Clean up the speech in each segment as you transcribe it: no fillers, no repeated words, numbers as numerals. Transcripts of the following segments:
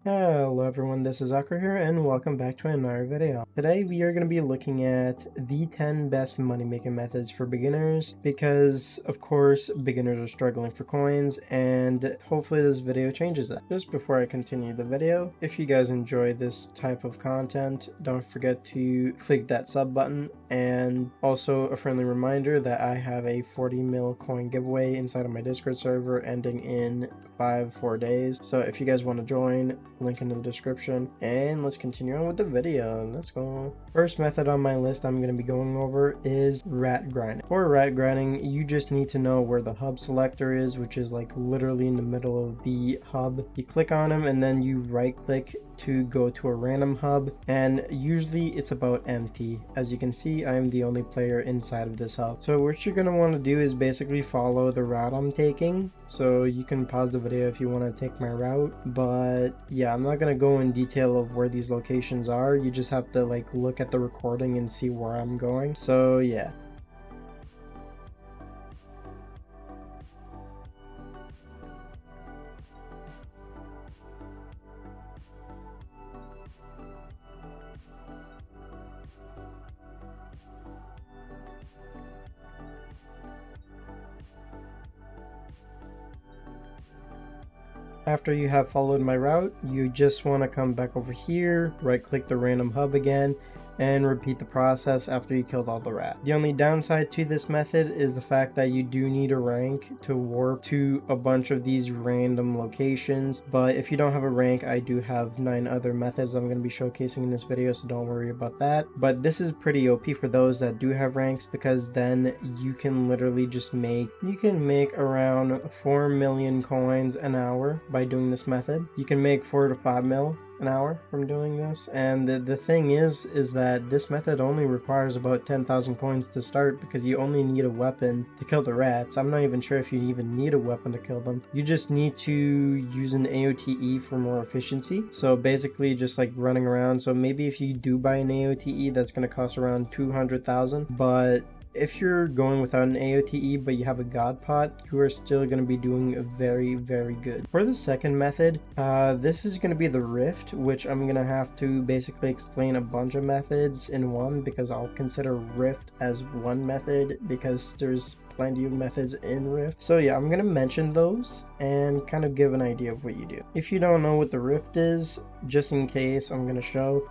Hello everyone, this is Akra here and welcome back to another video. Today we are going to be looking at the 10 best money making methods for beginners because of course beginners are struggling for coins and hopefully this video changes that. Just before I continue the video, if you guys enjoy this type of content, don't forget to click that sub button, and also a friendly reminder that I have a 40 mil coin giveaway inside of my Discord server ending in 4 days. So if you guys want to join, link in the description, and let's continue on with the video. Let's go. First method on my list I'm going to be going over is rat grinding. For rat grinding, you just need to know where the hub selector is, which is like literally in the middle of the hub. You click on him and then you right click to go to a random hub, and usually it's about empty. As you can see, I am the only player inside of this hub. So what you're going to want to do is basically follow the route I'm taking. So you can pause the video if you want to take my route, but yeah, I'm not going to go in detail of where these locations are. You just have to like look at the recording and see where I'm going. So yeah. After you have followed my route, you just want to come back over here, right click the random hub again, and repeat the process after you killed all the rats. The only downside to this method is the fact that you do need a rank to warp to a bunch of these random locations, but if you don't have a rank, I do have 9 other methods I'm going to be showcasing in this video, so don't worry about that. But this is pretty OP for those that do have ranks, because then you can literally just make around 4 million coins an hour by doing this method. You can make 4 to 5 mil an hour from doing this, and the thing is that this method only requires about 10,000 coins to start, because you only need a weapon to kill the rats. I'm not even sure if you even need a weapon to kill them. You just need to use an AOTE for more efficiency, so basically just like running around. So maybe if you do buy an AOTE, that's going to cost around 200,000, but if you're going without an AOTE but you have a god pot, you are still going to be doing very good. For the second method, this is going to be the rift, which I'm going to have to basically explain a bunch of methods in one, because I'll consider rift as one method because there's plenty of methods in Rift. So yeah, I'm gonna mention those and kind of give an idea of what you do. If you don't know what the Rift is, just in case, I'm gonna show.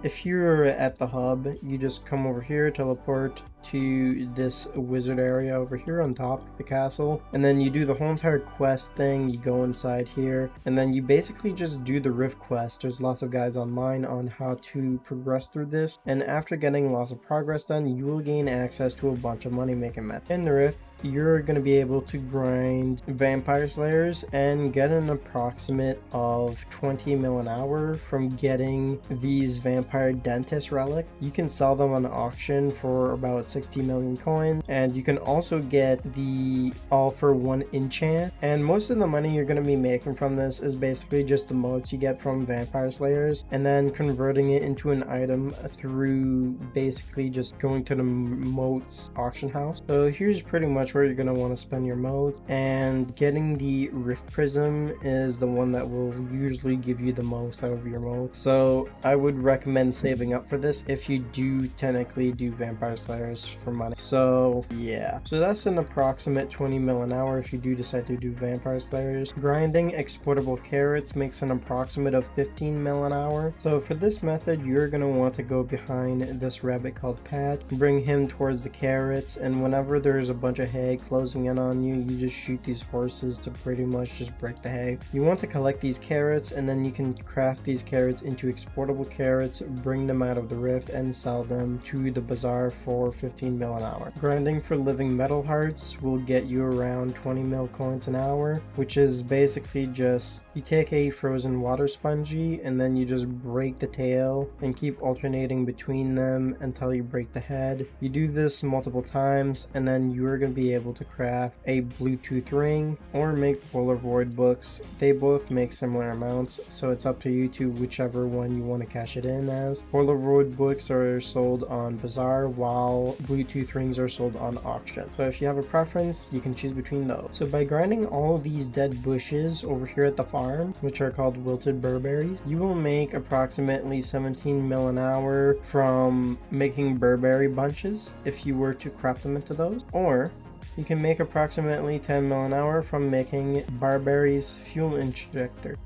If you're at the hub, you just come over here, teleport to this wizard area over here on top of the castle, and then you do the whole entire quest thing. You go inside here and then you basically just do the Rift quest. There's lots of guides online on how to progress through this, and after getting lots of progress done, you will gain access to a bunch of money making methods. In the Rift, you're going to be able to grind vampire slayers and get an approximate of 20 mil an hour from getting these vampire dentist relic. You can sell them on auction for about 60 million coins, and you can also get the all for one enchant, and most of the money you're going to be making from this is basically just the motes you get from vampire slayers and then converting it into an item through basically just going to the motes auction house. So here's pretty much where you're going to want to spend your motes, and getting the rift prism is the one that will usually give you the most out of your motes. So I would recommend saving up for this if you do technically do vampire slayers for money. So yeah, so that's an approximate 20 mil an hour if you do decide to do vampire slayers. Grinding exportable carrots makes an approximate of 15 mil an hour. So for this method, you're going to want to go behind this rabbit called Pat, bring him towards the carrots, and whenever there's a bunch of hay closing in on you, you just shoot these horses to pretty much just break the hay. You want to collect these carrots, and then you can craft these carrots into exportable carrots, bring them out of the rift, and sell them to the bazaar for 15 mil an hour. Grinding for living metal hearts will get you around 20 mil coins an hour, which is basically just you take a frozen water spongy and then you just break the tail and keep alternating between them until you break the head. You do this multiple times, and then you're going to be able to craft a Bluetooth ring or make polar void books. They both make similar amounts, so it's up to you to whichever one you want to cash it in as. Polar void books are sold on Bazaar, while Bluetooth rings are sold on auction. So if you have a preference, you can choose between those. So by grinding all of these dead bushes over here at the farm, which are called wilted burberries, you will make approximately 17 mil an hour from making burberry bunches if you were to craft them into those, or you can make approximately 10 mil an hour from making Barberry's fuel injector.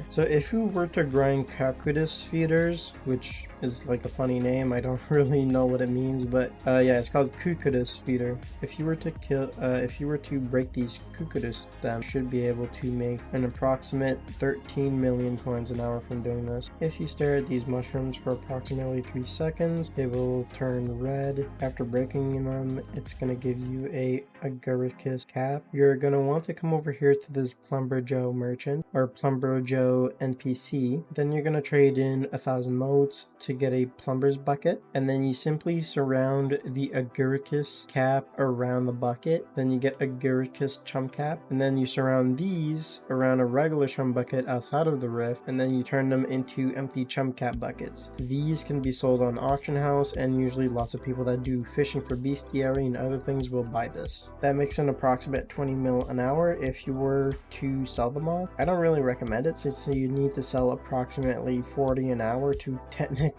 So if you were to grind Coudra feeders, which is like a funny name, I don't really know what it means, but yeah, it's called Coudra feeder. If you were to break these Coudra stems, you should be able to make an approximate 13 million coins an hour from doing this. If you stare at these mushrooms for approximately 3 seconds, they will turn red. After breaking them, it's going to give you a Agaricus cap. You're going to want to come over here to this Plumber Joe merchant or Plumber Joe NPC. Then you're going to trade in 1,000 motes to get a plumber's bucket, and then you simply surround the Agaricus cap around the bucket. Then you get Agaricus chum cap, and then you surround these around a regular chum bucket outside of the rift, and then you turn them into empty chum cap buckets. These can be sold on auction house, and usually lots of people that do fishing for bestiary and other things will buy this. That makes an approximate 20 mil an hour if you were to sell them all. I don't really recommend it since you need to sell approximately 40 an hour to technically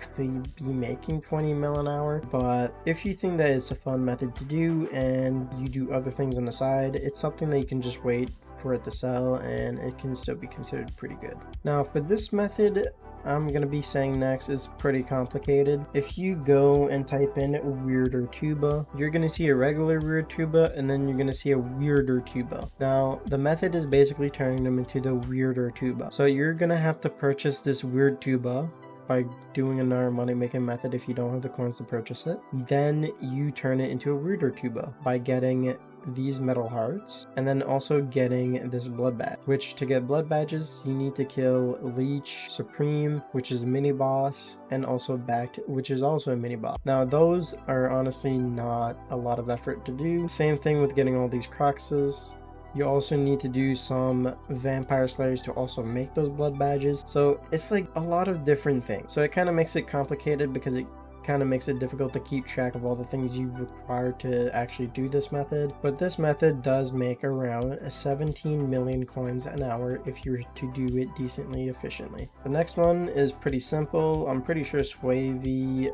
be making 20 mil an hour, but if you think that it's a fun method to do and you do other things on the side, it's something that you can just wait for it to sell and it can still be considered pretty good. Now for this method I'm gonna be saying next is pretty complicated. If you go and type in weirder tuba, you're gonna see a regular weird tuba and then you're gonna see a weirder tuba. Now the method is basically turning them into the weirder tuba. So you're gonna have to purchase this weird tuba by doing another money making method if you don't have the coins to purchase it. Then you turn it into a weirder tuba by getting these metal hearts and then also getting this blood badge, which to get blood badges you need to kill Leech Supreme, which is a mini boss, and also Backed, which is also a mini boss. Now those are honestly not a lot of effort to do. Same thing with getting all these Croxes. You also need to do some vampire slayers to also make those blood badges. So it's like a lot of different things. So it kind of makes it complicated because it kind of makes it difficult to keep track of all the things you require to actually do this method. But this method does make around 17 million coins an hour if you were to do it decently efficiently. The next one is pretty simple. I'm pretty sure Swavey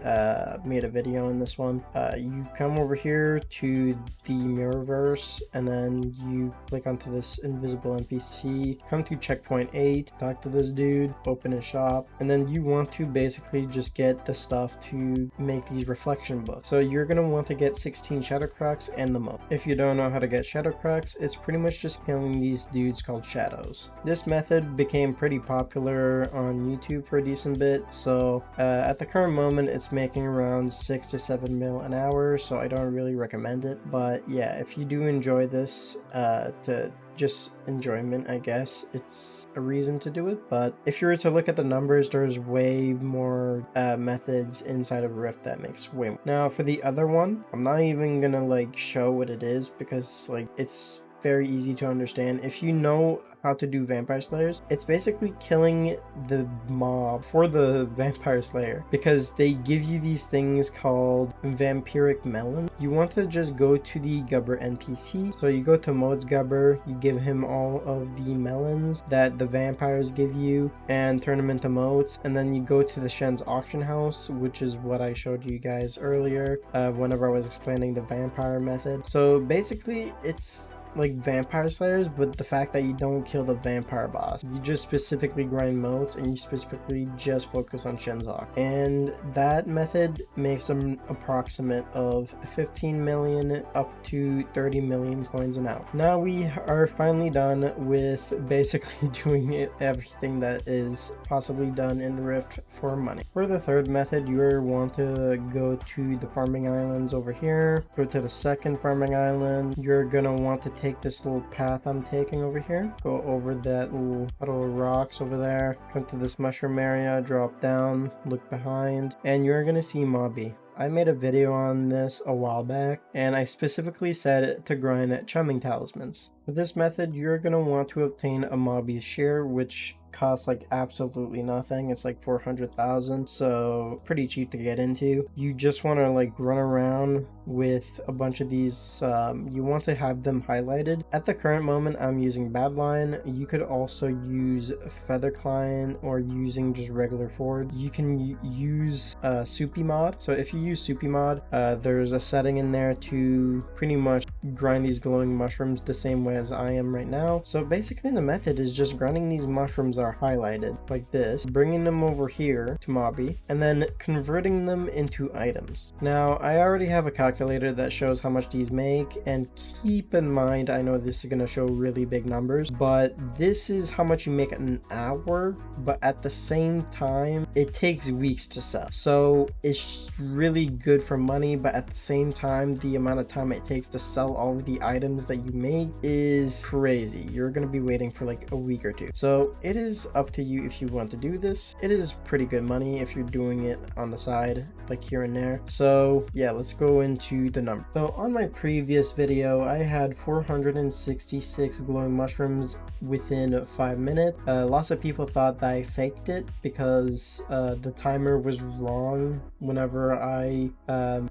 made a video on this one. You come over here to the Mirrorverse and then you click onto this invisible NPC, come to checkpoint 8, talk to this dude, open a shop, and then you want to basically just get the stuff to make these reflection books. So you're going to want to get 16 shadow cracks and the moat. If you don't know how to get shadow cracks, it's pretty much just killing these dudes called shadows. This method became pretty popular on YouTube for a decent bit, so at the current moment it's making around 6 to 7 mil an hour, so I don't really recommend it. But yeah, if you do enjoy this to just enjoyment, I guess it's a reason to do it. But if you were to look at the numbers, there's way more methods inside of Rift that makes way more. Now for the other one, I'm not even gonna like show what it is because like it's very easy to understand. If you know how to do vampire slayers, it's basically killing the mob for the vampire slayer because they give you these things called vampiric melon. You want to just go to the Gubber NPC. So you go to Mode's Gubber, you give him all of the melons that the vampires give you and turn them into motes, and then you go to the Shen's auction house, which is what I showed you guys earlier whenever I was explaining the vampire method. So basically it's like vampire slayers, but the fact that you don't kill the vampire boss, you just specifically grind motes and you specifically just focus on Shenzok, and that method makes an approximate of 15 million up to 30 million coins an hour. Now we are finally done with basically doing everything that is possibly done in Rift for money. For the third method, you want to go to the farming islands over here, go to the second farming island. You're gonna want to take this little path I'm taking over here, go over that little puddle of rocks over there, come to this mushroom area, drop down, look behind, and you're gonna see Mobby. I made a video on this a while back, and I specifically said to grind chumming talismans. With this method, you're going to want to obtain a Mobby share, which costs like absolutely nothing. It's like 400,000, so pretty cheap to get into. You just want to like run around with a bunch of these. You want to have them highlighted. At the current moment, I'm using Badline. You could also use Feather Client or using just regular Ford. You can use Soupy mod. So if you use Soupy mod, there's a setting in there to pretty much grind these glowing mushrooms the same way as I am right now. So basically the method is just grinding these mushrooms are highlighted like this, bringing them over here to Mobby, and then converting them into items. Now I already have a calculator that shows how much these make, and keep in mind, I know this is going to show really big numbers, but this is how much you make in an hour, but at the same time it takes weeks to sell. So it's really good for money, but at the same time the amount of time it takes to sell all of the items that you make is crazy. You're going to be waiting for like a week or two. So it is up to you if you want to do this. It is pretty good money if you're doing it on the side, like here and there. So yeah, let's go into the number. So on my previous video, I had 466 glowing mushrooms within 5 minutes. Lots of people thought that I faked it because the timer was wrong whenever I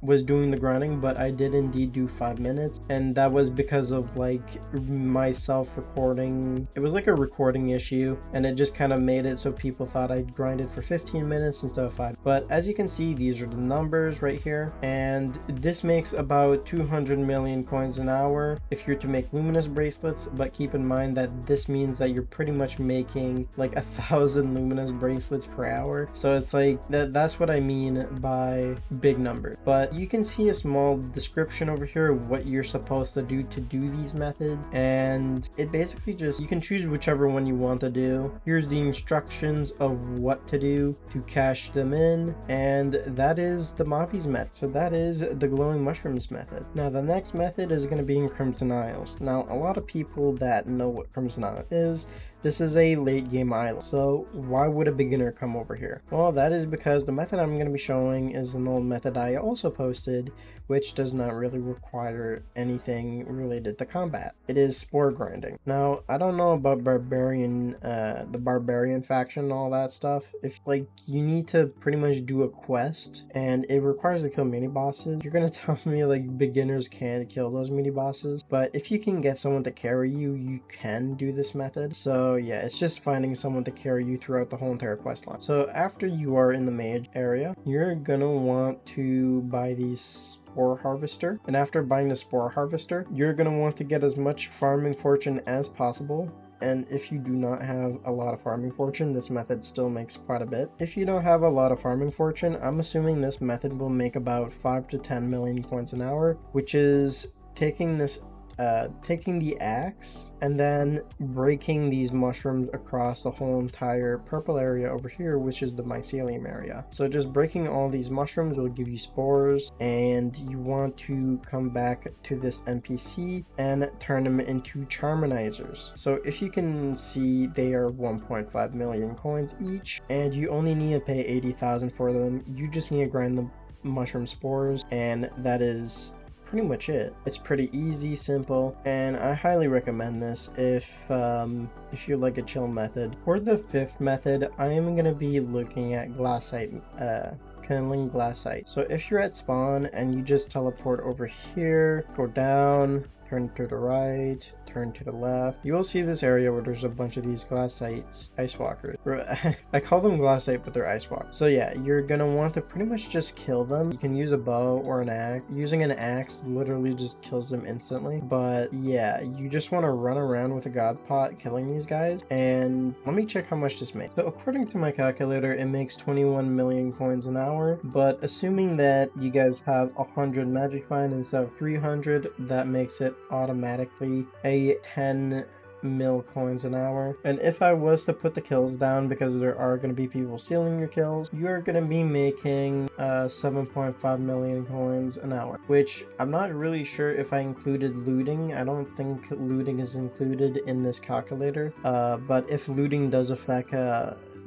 was doing the grinding, but I did indeed do 5 minutes, and that was because of like myself recording. It was like a recording issue, and it just kind of made it so people thought I grinded for 15 minutes instead of 5. But as you can see, these are the numbers right here, and this makes about 200 million coins an hour if you're to make luminous bracelets. But keep in mind that this means that you're pretty much making like 1,000 luminous bracelets per hour. So it's like that's what I mean by big numbers. But you can see a small description over here of what you're supposed to do these methods, and it basically just, you can choose whichever one you want to do. Here's the instructions of what to do to cash them in, and that is the Mobby's method. So that is the glowing mushrooms method. Now the next method is going to be in Crimson Isles. Now a lot of people that know what Crimson Isle is, this is a late game island. So why would a beginner come over here? Well, that is because the method I'm going to be showing is an old method I also posted, which does not really require anything related to combat. It is spore grinding. Now, I don't know about Barbarian, the Barbarian faction and all that stuff. If like you need to pretty much do a quest and it requires to kill mini bosses, you're going to tell me like beginners can't kill those mini bosses. But if you can get someone to carry you, you can do this method. So yeah, it's just finding someone to carry you throughout the whole entire quest line. So after you are in the mage area, you're gonna want to buy these Spore Harvester, and after buying the Spore Harvester, you're gonna want to get as much farming fortune as possible. And if you do not have a lot of farming fortune, this method still makes quite a bit. If you don't have a lot of farming fortune, I'm assuming this method will make about 5 to 10 million coins an hour, which is taking the axe and then breaking these mushrooms across the whole entire purple area over here, which is the mycelium area. So just breaking all these mushrooms will give you spores, and you want to come back to this NPC and turn them into charminizers. So if you can see, they are 1.5 million coins each, and you only need to pay 80,000 for them. You just need to grind the mushroom spores, and that is pretty much it. It's pretty easy, simple, and I highly recommend this if you like a chill method. For the fifth method, I am going to be looking at Glacite, kindling Glacite. So if you're at spawn and you just teleport over here, go down, turn to the right, turn to the left, you will see this area where there's a bunch of these Glacites, ice walkers. I call them Glacite, but they're ice walkers. So yeah, you're gonna want to pretty much just kill them. You can use a bow or an axe. Using an axe literally just kills them instantly. But yeah, you just want to run around with a god pot killing these guys. And let me check how much this makes. So according to my calculator, it makes 21 million coins an hour. But assuming that you guys have 100 magic find instead of 300, that makes it automatically a 10 mil coins an hour. And if I was to put the kills down, because there are going to be people stealing your kills, you're going to be making 7.5 million coins an hour, which I'm not really sure if I included looting. I don't think looting is included in this calculator, but if looting does affect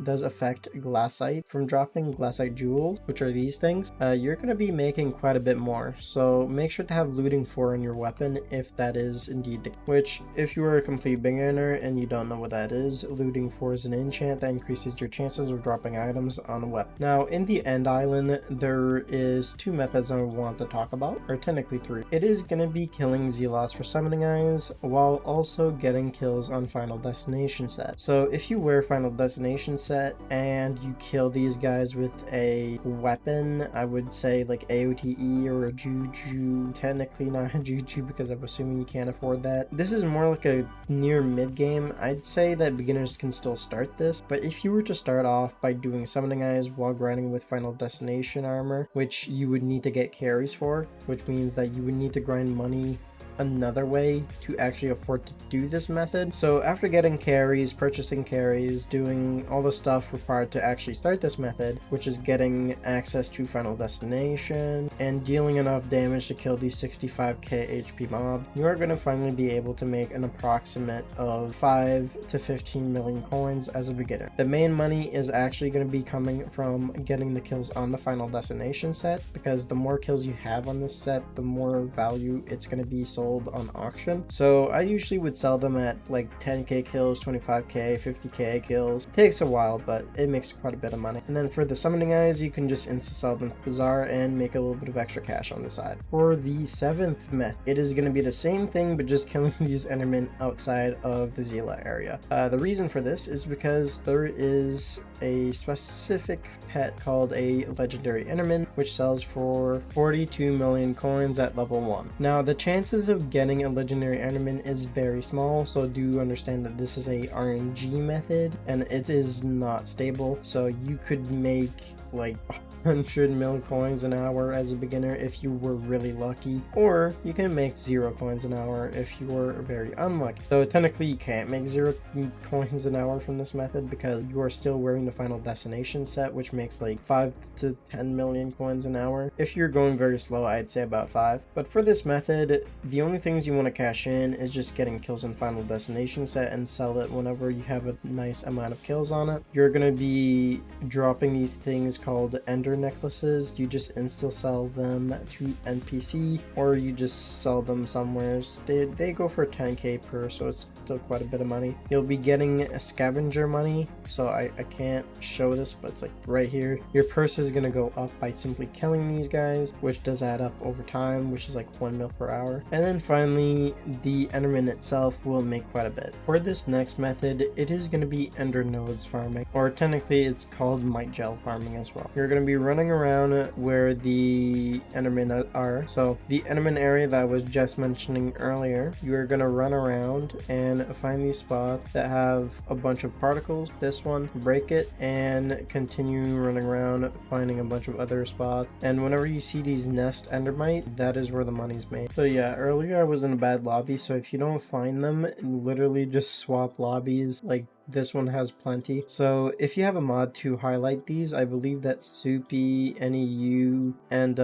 does affect Glacite from dropping Glacite jewels, which are these things, you're going to be making quite a bit more. So make sure to have looting 4 in your weapon if that is indeed the, which if you are a complete beginner and you don't know what that is, looting 4 is an enchant that increases your chances of dropping items on a weapon. Now in the end island, there is 2 methods I want to talk about, or technically 3. It is going to be killing Zealots for summoning eyes while also getting kills on Final Destination set. So if you wear Final Destination set and you kill these guys with a weapon, I would say like AOTE or a Juju, technically not a Juju because I'm assuming you can't afford that. This is more like a near mid game. I'd say that beginners can still start this, but if you were to start off by doing summoning eyes while grinding with Final Destination armor, which you would need to get carries for, which means that you would need to grind money another way to actually afford to do this method. So after getting carries, purchasing carries, doing all the stuff required to actually start this method, which is getting access to Final Destination and dealing enough damage to kill these 65k HP mob, you are going to finally be able to make an approximate of 5 to 15 million coins as a beginner. The main money is actually going to be coming from getting the kills on the Final Destination set, because the more kills you have on this set, the more value it's going to be sold on auction. So I usually would sell them at like 10k kills, 25k, 50k kills. It takes a while, but it makes quite a bit of money. And then for the summoning eyes, you can just insta sell them to Bazaar and make a little bit of extra cash on the side. For the 7th method, it is going to be the same thing but just killing these Endermen outside of the Zealot area. The reason for this is because there is a specific pet called a legendary Enderman, which sells for 42 million coins at level 1. Now the chances of getting a legendary Enderman is very small, so do understand that this is a RNG method and it is not stable, so you could make like 100 mil coins an hour as a beginner if you were really lucky, or you can make 0 coins an hour if you were very unlucky. So technically you can't make 0 coins an hour from this method because you are still wearing the Final Destination set, which makes like 5 to 10 million coins an hour. If you're going very slow, I'd say about 5. But for this method, the only things you want to cash in is just getting kills in Final Destination set and sell it whenever you have a nice amount of kills on it. You're going to be dropping these things called Ender necklaces. You just insta sell them to NPC or you just sell them somewhere. They go for 10k per, so it's still quite a bit of money. You'll be getting a scavenger money, so I can't show this, but it's like right here. Your purse is going to go up by simply killing these guys, which does add up over time, which is like 1 mil per hour. And then finally, the Enderman itself will make quite a bit. For this next method, it is going to be Ender nodes farming, or technically it's called Might Gel farming as well. You're going to be running around where the Endermen are. So the Enderman area that I was just mentioning earlier, you're going to run around and find these spots that have a bunch of particles. This one, break it and continue running around finding a bunch of other spots. And whenever you see these nest endermite, that is where the money's made. So yeah, earlier I was in a bad lobby, so if you don't find them, literally just swap lobbies. Like this one has plenty. So if you have a mod to highlight these, I believe that Soupy, NEU, and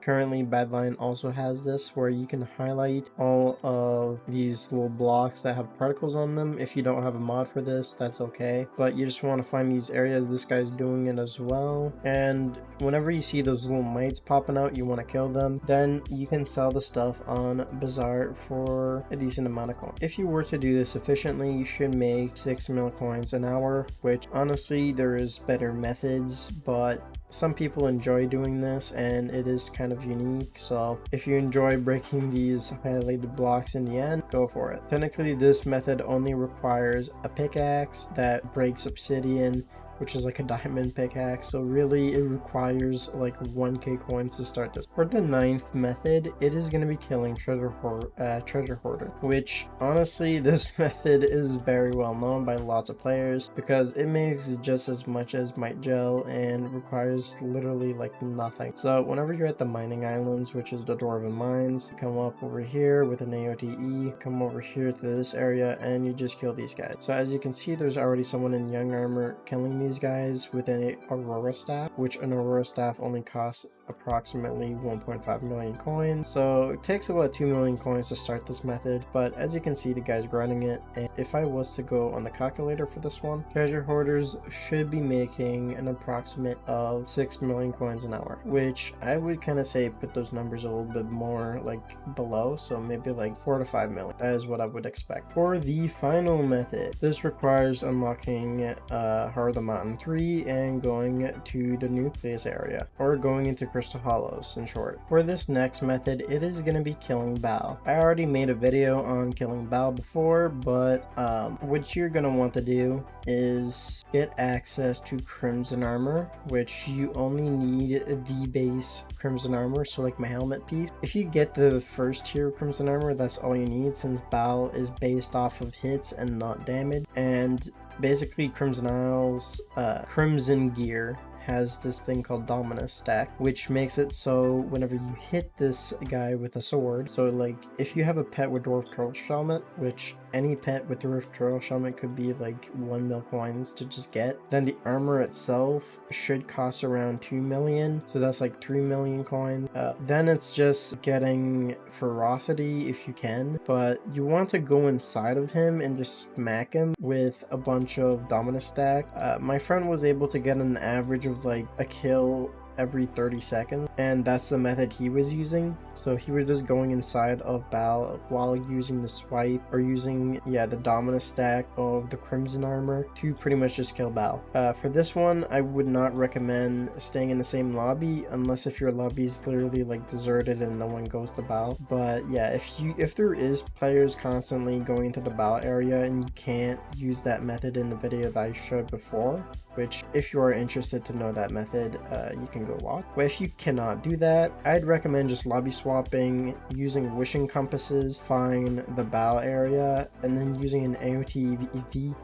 currently Badline also has this, where you can highlight all of these little blocks that have particles on them. If you don't have a mod for this, that's okay, but you just want to find these areas. This guy's doing it as well, and whenever you see those little mites popping out, you want to kill them. Then you can sell the stuff on Bazaar for a decent amount of coins. If you were to do this efficiently, you should make 6 mil coins an hour, which honestly there is better methods, but some people enjoy doing this and it is kind of unique. So if you enjoy breaking these highlighted blocks in the end, go for it. Technically this method only requires a pickaxe that breaks obsidian, which is like a diamond pickaxe, so really it requires like 1k coins to start this. For the 9th method, it is going to be killing treasure hoarder, which honestly this method is very well known by lots of players because it makes just as much as Might Gel and requires literally like nothing. So whenever you're at the mining islands, which is the Dwarven mines, come up over here with an AOTE, come over here to this area, and you just kill these guys. So as you can see, there's already someone in young armor killing these guys with an Aurora staff, which an Aurora staff only costs approximately 1.5 million coins. So it takes about 2 million coins to start this method, but as you can see, the guy's grinding it. And if I was to go on the calculator for this one, treasure hoarders should be making an approximate of 6 million coins an hour, which I would kind of say put those numbers a little bit more like below, so maybe like 4 to 5 million. That is what I would expect. For the final method, this requires unlocking Automaton 3 and going to the nucleus area, or going into crystal hollows in short. For this next method, it is going to be killing Bal. I already made a video on killing Bal before, but what you're going to want to do is get access to crimson armor, which you only need the base crimson armor, so like my helmet piece. If you get the first tier crimson armor, that's all you need, since Bal is based off of hits and not damage. And basically Crimson Isles crimson gear has this thing called Dominus stack, which makes it so whenever you hit this guy with a sword, so like if you have a pet with Dwarf Turtle Helmet, which any pet with Dwarf Turtle Helmet could be like 1 mil coins to just get, then the armor itself should cost around 2 million, so that's like 3 million coins. Then it's just getting ferocity if you can, but you want to go inside of him and just smack him with a bunch of Dominus stack. My friend was able to get an average of like a kill every 30 seconds, and that's the method he was using. So he was just going inside of Bal while using the swipe, or using the Dominus stack of the crimson armor to pretty much just kill Bal. For this one, I would not recommend staying in the same lobby unless if your lobby is literally like deserted and no one goes to Bal. But yeah, if there is players constantly going into the Bal area and you can't use that method in the video that I showed before, which if you are interested to know that method, you can go watch. But if you cannot do that, I'd recommend just lobby swapping, using wishing compasses, find the Bal area, and then using an AOTE to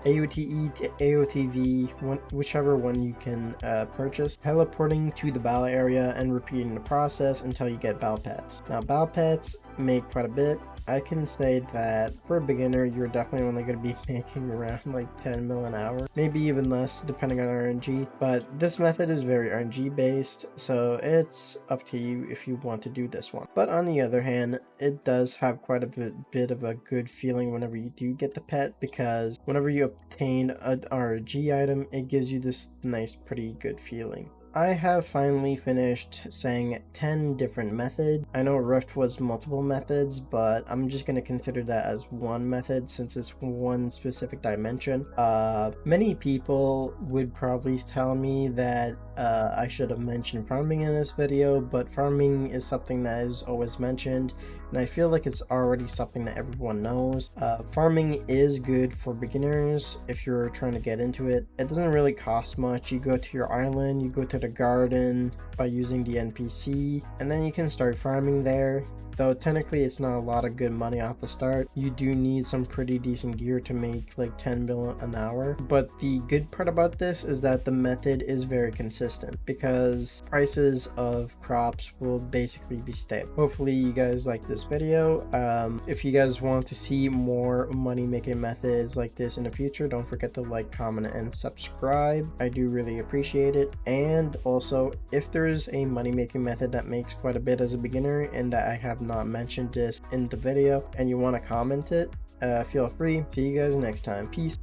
AOTV, whichever one you can purchase, teleporting to the Bal area and repeating the process until you get Bal pets. Now Bal pets make quite a bit. I can say that for a beginner, you're definitely only going to be making around like 10 mil an hour, maybe even less depending on RNG, but this method is very RNG based, so it's up to you if you want to do this one. But on the other hand, it does have quite a bit of a good feeling whenever you do get the pet, because whenever you obtain an RNG item, it gives you this nice, pretty good feeling. I have finally finished saying 10 different methods. I know Rift was multiple methods, but I'm just going to consider that as one method since it's one specific dimension. Many people would probably tell me that I should have mentioned farming in this video, but farming is something that is always mentioned, and I feel like it's already something that everyone knows. Farming is good for beginners if you're trying to get into it. It doesn't really cost much. You go to your island, you go to the garden by using the NPC, and then you can start farming there. Though technically it's not a lot of good money off the start. You do need some pretty decent gear to make like 10 mil an hour. But the good part about this is that the method is very consistent because prices of crops will basically be stable. Hopefully you guys like this video. If you guys want to see more money making methods like this in the future, don't forget to like, comment, and subscribe. I do really appreciate it. And also, if there is a money making method that makes quite a bit as a beginner and that I have not mentioned this in the video and you want to comment it, feel free. See you guys next time. Peace.